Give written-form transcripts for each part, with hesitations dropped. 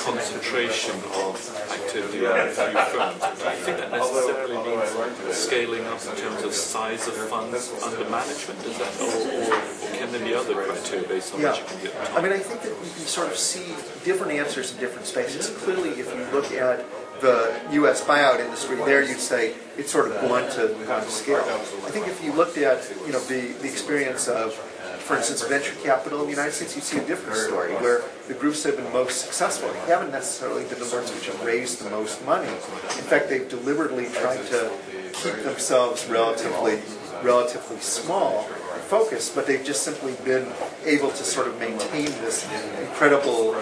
concentration of activity on a few firms. Do you think that necessarily means scaling up in terms of size of funds under management? Is that, or can there be other criteria based on which you can get? I mean, I think that you can sort of see different answers in different spaces. Clearly, if you look at the U.S. buyout industry, there you'd say it's sort of gone to scale. I think if you looked at the experience of, for instance, venture capital in the United States, you see a different story where the groups that have been most successful haven't necessarily been the ones which have raised the most money. In fact, they've deliberately tried to keep themselves relatively small and focused, but they've just simply been able to sort of maintain this incredible,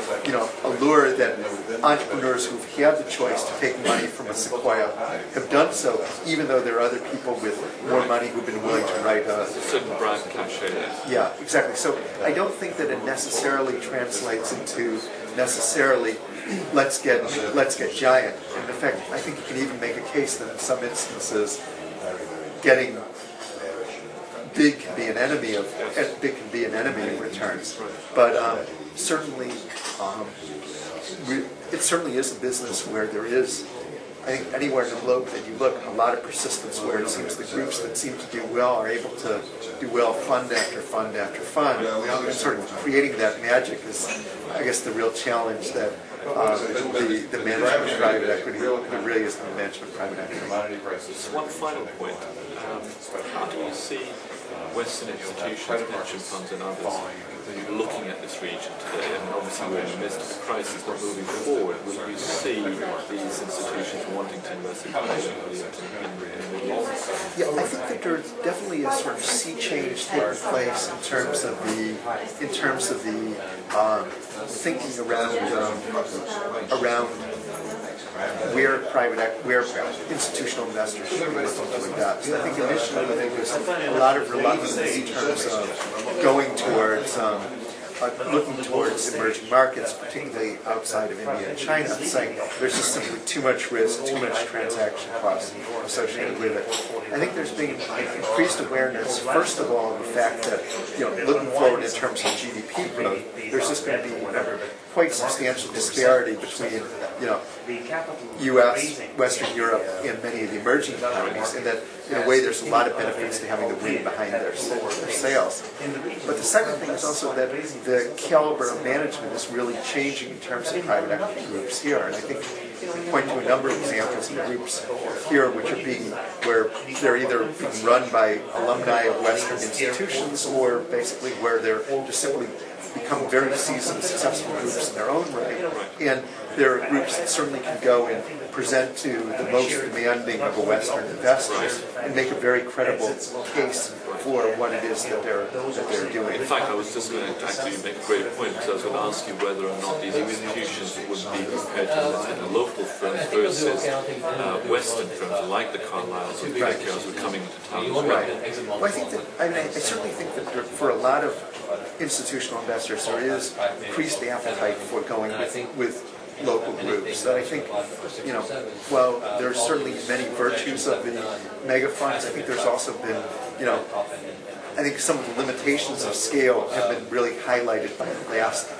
allure that entrepreneurs who've had the choice to take money from a Sequoia have done so, even though there are other people with more money who've been willing to write a certain brand cachet. Yeah, exactly. So I don't think that it necessarily translates into let's get giant. And in fact, I think you can even make a case that in some instances, getting big can be an enemy of returns. But certainly, it certainly is a business where there is, I think, anywhere in the globe that you look, a lot of persistence where it seems the groups that seem to do well are able to do well fund after fund after fund. And sort of creating that magic is, I guess, the real challenge that the management of private equity, it really is the management of private equity. Just one final point. How do you see Western institutions, pension funds and others looking at this region today? I mean, obviously we're in the midst of the crisis, but moving forward, will you see these institutions wanting to invest in the Middle East? Yeah, I think that there's definitely a sort of sea change taking place in terms of the thinking around where institutional investors should be looking to invest. I think initially there was a lot of reluctance in terms of going towards looking towards emerging markets, particularly outside of India and China, saying there's just simply too much risk, too much transaction costs associated with it. I think there's been increased awareness, first of all, of the fact that, looking forward in terms of GDP growth, there's just going to be quite substantial disparity between, U.S., Western Europe, and many of the emerging economies, and that, in a way, there's a lot of benefits to having the wind behind their sails. But the second thing is also that the caliber of management is really changing in terms of private equity groups here, and I think we point to a number of examples of groups here where they're either being run by alumni of Western institutions or basically where they're just simply become very seasoned, successful groups in their own right. And there are groups that certainly can go and present to the most demanding of a Western investors and make a very credible case for what it is that they're doing. In fact, I was just going to actually make a great point, because I was going to ask you whether or not these institutions would be compared to the local firms versus Western firms like the Carlyles or the KKRs who are coming into town as well. Well, I think that, I certainly think that for a lot of institutional investors, there is increased appetite for going with local groups. That I think, while there's certainly many virtues of the mega funds, I think there's also been, I think some of the limitations of scale have been really highlighted by the last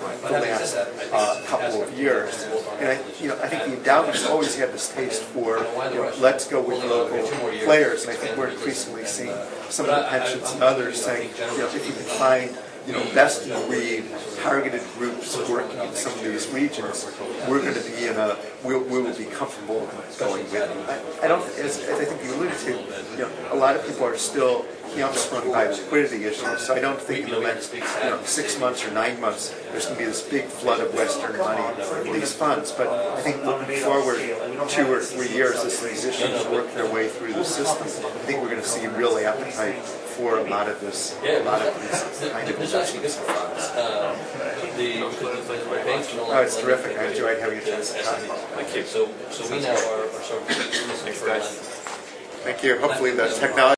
couple of years. And I think the endowments always had this taste for, let's go with local players. And I think we're increasingly seeing some of the pensions and others saying, if you can find best in breed, targeted groups working in some of these regions, we're going to be we will be comfortable going with them. I don't, as I think you alluded to, a lot of people are still hamstrung by liquidity issues, so I don't think in the next 6 months or 9 months there's going to be this big flood of Western money in these funds. But I think looking forward 2 or 3 years as these issues work their way through the system, I think we're going to see real appetite for a lot of these kind of investments and funds. Oh, it's terrific. I enjoyed having a chance to talk. Thank you. So we now are sort of Thanks, guys. Thank you. Hopefully the technology